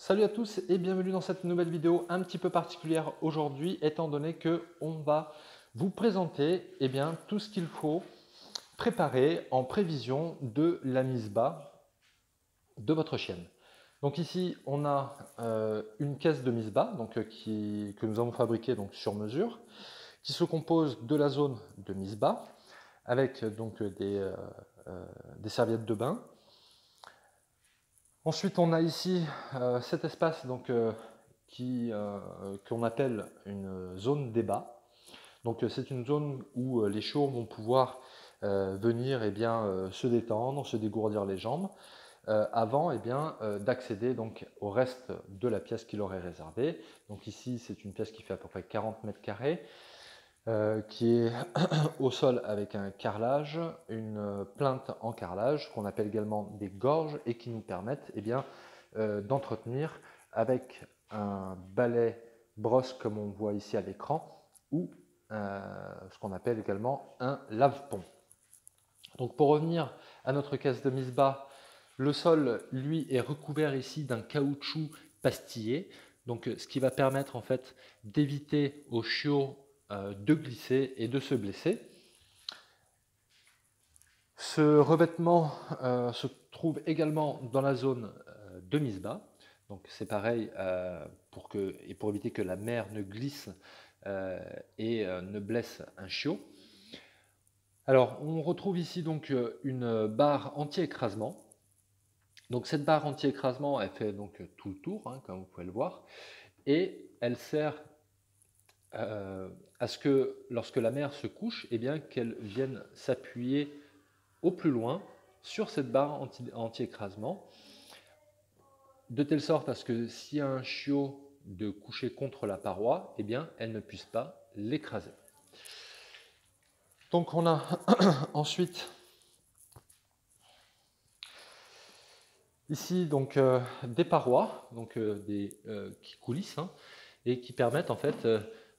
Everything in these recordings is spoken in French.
Salut à tous et bienvenue dans cette nouvelle vidéo un petit peu particulière aujourd'hui, étant donné que on va vous présenter tout ce qu'il faut préparer en prévision de la mise bas de votre chienne. Donc ici on a une caisse de mise bas que nous avons fabriquée sur mesure, qui se compose de la zone de mise bas avec des serviettes de bain. Ensuite, on a ici cet espace qu'on appelle une zone débat. C'est une zone où les chiots vont pouvoir venir se détendre, se dégourdir les jambes, avant d'accéder au reste de la pièce qui leur est réservée. Donc ici, c'est une pièce qui fait à peu près 40 mètres carrés. Qui est au sol avec un carrelage, une plinthe en carrelage qu'on appelle également des gorges et qui nous permettent d'entretenir avec un balai brosse comme on voit ici à l'écran ou ce qu'on appelle également un lave-pont. Donc pour revenir à notre caisse de mise bas, le sol lui est recouvert ici d'un caoutchouc pastillé, donc ce qui va permettre en fait d'éviter aux chiots de glisser et de se blesser. Ce revêtement se trouve également dans la zone de mise bas. Donc c'est pareil pour éviter que la mère ne glisse et ne blesse un chiot. Alors on retrouve ici une barre anti-écrasement. Donc cette barre anti-écrasement, elle fait tout le tour, comme vous pouvez le voir, et elle sert à ce que lorsque la mère se couche, qu'elle vienne s'appuyer au plus loin sur cette barre anti-écrasement, de telle sorte à ce que si un chiot de coucher contre la paroi, elle ne puisse pas l'écraser. Donc on a ensuite ici des parois qui coulissent et qui permettent en fait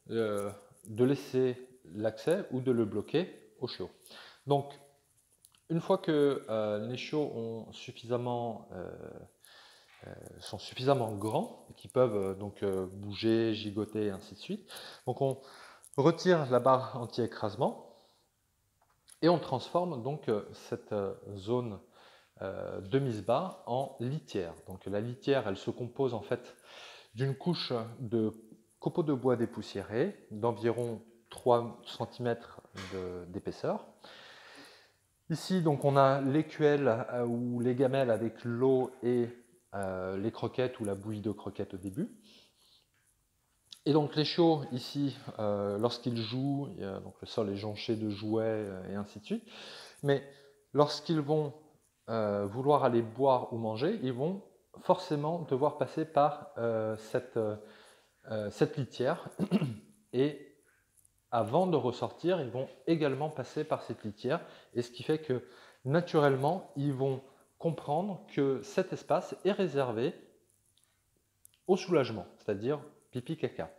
de laisser l'accès ou de le bloquer au chiot. Donc une fois que les chiots sont suffisamment grands, qui peuvent bouger, gigoter et ainsi de suite, donc on retire la barre anti-écrasement et on transforme cette zone de mise bas en litière. Donc la litière, elle se compose en fait d'une couche de copeaux de bois dépoussiérés d'environ 3 cm d'épaisseur. Ici, on a l'écuelle ou les gamelles avec l'eau et les croquettes ou la bouillie de croquettes au début. Et donc les chiots, ici, lorsqu'ils jouent, le sol est jonché de jouets et ainsi de suite, mais lorsqu'ils vont vouloir aller boire ou manger, ils vont forcément devoir passer par cette litière et avant de ressortir, ils vont également passer par cette litière, et ce qui fait que naturellement, ils vont comprendre que cet espace est réservé au soulagement, c'est-à-dire pipi-caca.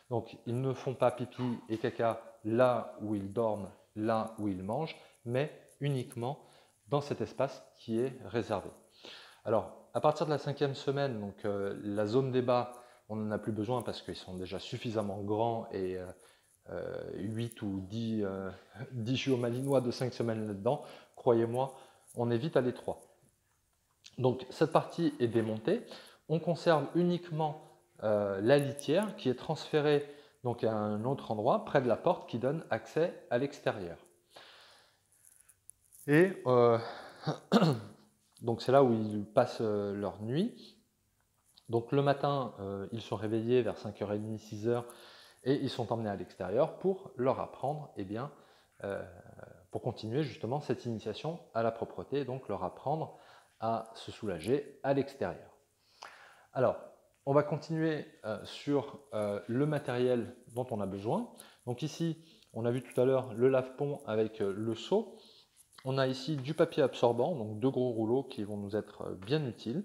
Donc, ils ne font pas pipi et caca là où ils dorment, là où ils mangent, mais uniquement dans cet espace qui est réservé. Alors, à partir de la 5e semaine, la zone débat, on n'en a plus besoin parce qu'ils sont déjà suffisamment grands et 8 ou 10 chiots malinois de 5 semaines là-dedans, croyez-moi, on est vite à l'étroit. Donc cette partie est démontée, on conserve uniquement la litière qui est transférée à un autre endroit, près de la porte qui donne accès à l'extérieur. Et donc c'est là où ils passent leur nuit. Donc le matin, ils sont réveillés vers 5h30, 6h, et ils sont emmenés à l'extérieur pour leur apprendre, pour continuer justement cette initiation à la propreté, donc leur apprendre à se soulager à l'extérieur. Alors, on va continuer sur le matériel dont on a besoin. Donc ici, on a vu tout à l'heure le lave-pont avec le seau. On a ici du papier absorbant, donc 2 gros rouleaux qui vont nous être bien utiles.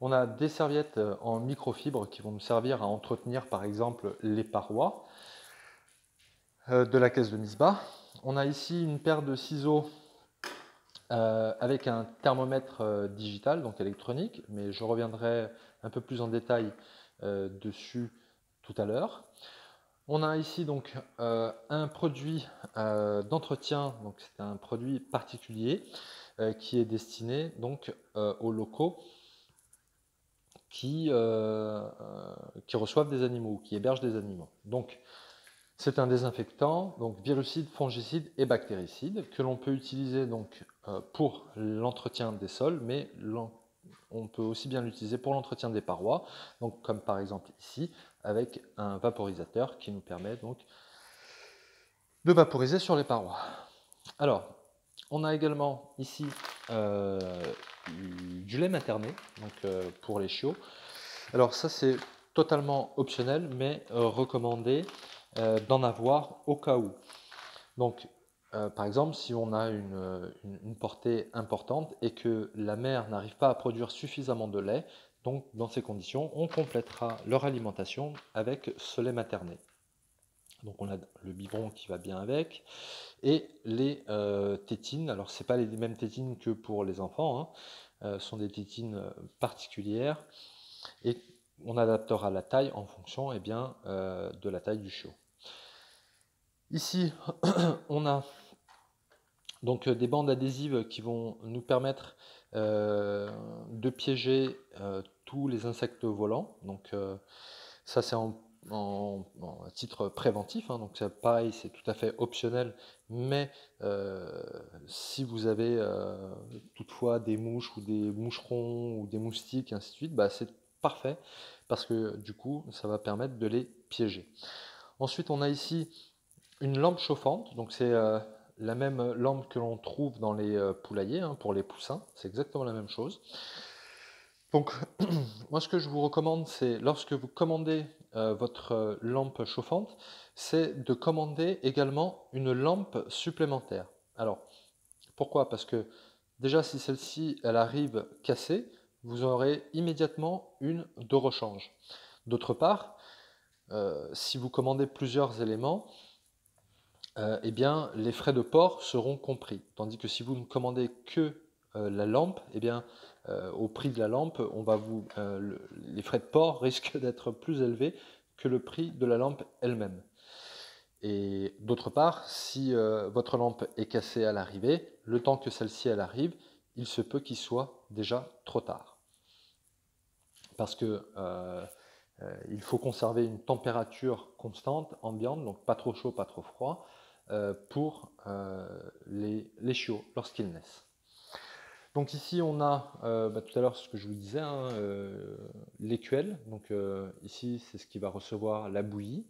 On a des serviettes en microfibre qui vont nous servir à entretenir par exemple les parois de la caisse de mise bas. On a ici une paire de ciseaux avec un thermomètre digital, donc électronique, mais je reviendrai un peu plus en détail dessus tout à l'heure. On a ici donc un produit d'entretien, donc c'est un produit particulier qui est destiné donc aux locaux qui reçoivent des animaux, qui hébergent des animaux. Donc c'est un désinfectant, donc virucide, fongicide et bactéricide, que l'on peut utiliser donc pour l'entretien des sols, mais on peut aussi bien l'utiliser pour l'entretien des parois, donc comme par exemple ici, avec un vaporisateur qui nous permet donc de vaporiser sur les parois. Alors, on a également ici du lait materné, donc pour les chiots. Alors ça c'est totalement optionnel, mais recommandé d'en avoir au cas où. Donc, par exemple, si on a une portée importante et que la mère n'arrive pas à produire suffisamment de lait, donc dans ces conditions, on complétera leur alimentation avec ce lait materné. Donc on a le biberon qui va bien avec, et les tétines. Alors ce n'est pas les mêmes tétines que pour les enfants, hein. Ce sont des tétines particulières, et on adaptera la taille en fonction de la taille du chiot. Ici, on a donc des bandes adhésives qui vont nous permettre de piéger tous les insectes volants. Donc ça c'est en titre préventif, hein, donc pareil, c'est tout à fait optionnel, mais si vous avez toutefois des mouches ou des moucherons ou des moustiques, et ainsi de suite, bah, c'est parfait, parce que du coup, ça va permettre de les piéger. Ensuite, on a ici une lampe chauffante, donc c'est la même lampe que l'on trouve dans les poulaillers, hein, pour les poussins, c'est exactement la même chose. Donc, moi, ce que je vous recommande, c'est lorsque vous commandez votre lampe chauffante, c'est de commander également une lampe supplémentaire. Alors, pourquoi? Parce que déjà, si celle-ci, elle arrive cassée, vous aurez immédiatement une de rechange. D'autre part, si vous commandez plusieurs éléments, eh bien, les frais de port seront compris. Tandis que si vous ne commandez que la lampe, eh bien, au prix de la lampe, les frais de port risquent d'être plus élevés que le prix de la lampe elle-même. Et d'autre part, si votre lampe est cassée à l'arrivée, le temps que celle-ci elle arrive, il se peut qu'il soit déjà trop tard. Parce que il faut conserver une température constante, ambiante, donc pas trop chaud, pas trop froid, pour les chiots lorsqu'ils naissent. Donc ici on a tout à l'heure ce que je vous disais, hein, l'écuelle. Donc ici c'est ce qui va recevoir la bouillie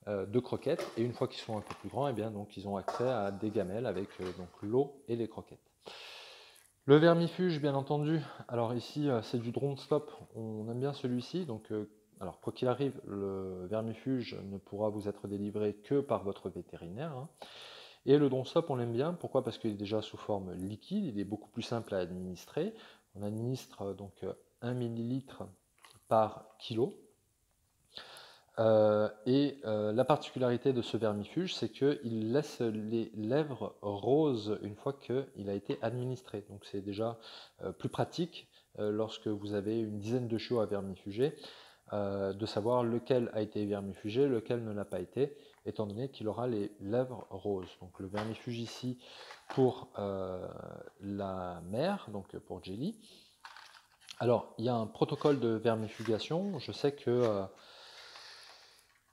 de croquettes, et une fois qu'ils sont un peu plus grands, eh bien, donc, ils ont accès à des gamelles avec donc l'eau et les croquettes. Le vermifuge, bien entendu, alors ici c'est du drone stop, on aime bien celui-ci, donc alors quoi qu'il arrive, le vermifuge ne pourra vous être délivré que par votre vétérinaire, hein. Et le drone stop, on l'aime bien, pourquoi? Parce qu'il est déjà sous forme liquide, il est beaucoup plus simple à administrer. On administre donc 1 millilitre par kilo. La particularité de ce vermifuge, c'est qu'il laisse les lèvres roses une fois qu'il a été administré. Donc c'est déjà plus pratique lorsque vous avez une dizaine de chiots à vermifuger, de savoir lequel a été vermifugé, lequel ne l'a pas été, étant donné qu'il aura les lèvres roses. Donc le vermifuge ici pour la mère, donc pour Jelly. Alors il y a un protocole de vermifugation. Je sais que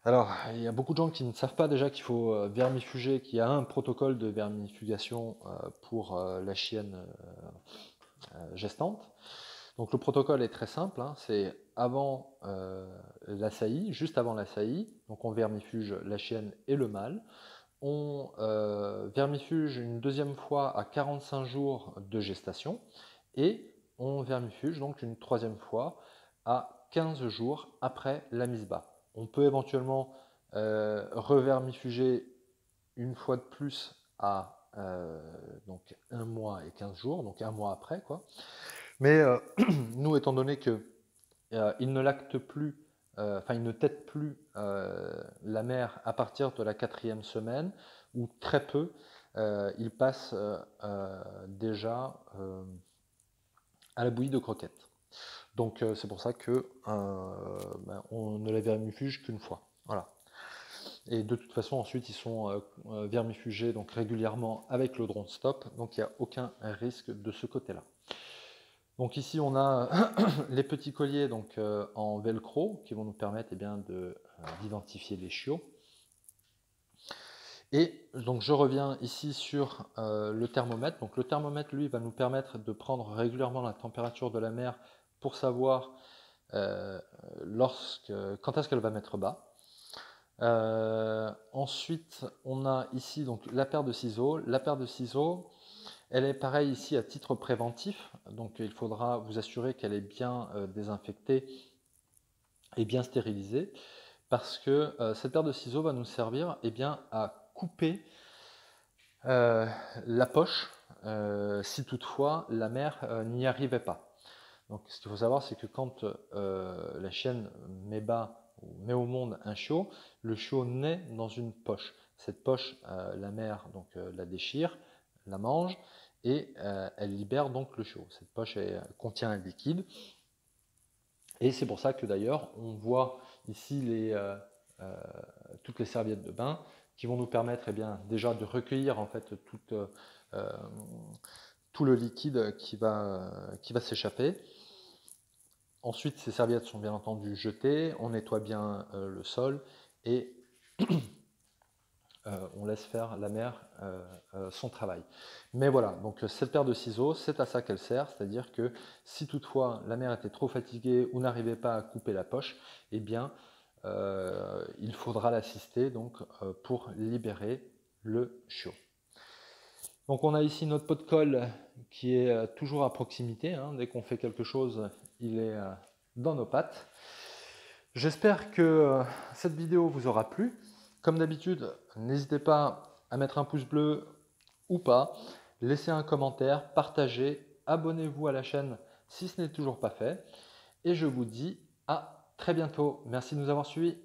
alors, il y a beaucoup de gens qui ne savent pas déjà qu'il faut vermifuger, qu'il y a un protocole de vermifugation pour la chienne gestante. Donc le protocole est très simple, hein, c'est avant la saillie, juste avant la saillie, donc on vermifuge la chienne et le mâle. On vermifuge une deuxième fois à 45 jours de gestation, et on vermifuge donc une troisième fois à 15 jours après la mise bas. On peut éventuellement revermifuger une fois de plus à donc 1 mois et 15 jours, donc 1 mois après, quoi. Mais nous, étant donné que il ne lacte plus, il ne tète plus la mère à partir de la 4e semaine, ou très peu, il passe déjà à la bouillie de croquettes. Donc c'est pour ça que on ne les vermifuge qu'une fois. Voilà. Et de toute façon, ensuite, ils sont vermifugés donc régulièrement avec le drone stop, donc il n'y a aucun risque de ce côté-là. Donc ici, on a les petits colliers donc, en velcro qui vont nous permettre d'identifier les chiots. Et donc je reviens ici sur le thermomètre. Donc le thermomètre, lui, va nous permettre de prendre régulièrement la température de la mer pour savoir quand est-ce qu'elle va mettre bas. Ensuite, on a ici donc la paire de ciseaux. La paire de ciseaux, elle est pareille ici à titre préventif. Donc il faudra vous assurer qu'elle est bien désinfectée et bien stérilisée, parce que cette paire de ciseaux va nous servir à couper la poche si toutefois la mère n'y arrivait pas. Donc ce qu'il faut savoir, c'est que quand la chienne met bas ou met au monde un chiot, le chiot naît dans une poche. Cette poche, la mère la déchire, la mange et elle libère donc le chiot. Cette poche contient un liquide. Et c'est pour ça que d'ailleurs on voit ici toutes les serviettes de bain qui vont nous permettre déjà de recueillir en fait tout le liquide qui va s'échapper. Ensuite, ces serviettes sont bien entendu jetées, on nettoie bien le sol et on laisse faire la mère son travail. Mais voilà, donc cette paire de ciseaux, c'est à ça qu'elle sert, c'est-à-dire que si toutefois la mère était trop fatiguée ou n'arrivait pas à couper la poche, il faudra l'assister pour libérer le chiot. Donc on a ici notre pot de colle qui est toujours à proximité, hein. Dès qu'on fait quelque chose, il est dans nos pattes. J'espère que cette vidéo vous aura plu. Comme d'habitude, n'hésitez pas à mettre un pouce bleu ou pas, laissez un commentaire, partagez, abonnez-vous à la chaîne si ce n'est toujours pas fait. Et je vous dis à très bientôt. Merci de nous avoir suivis.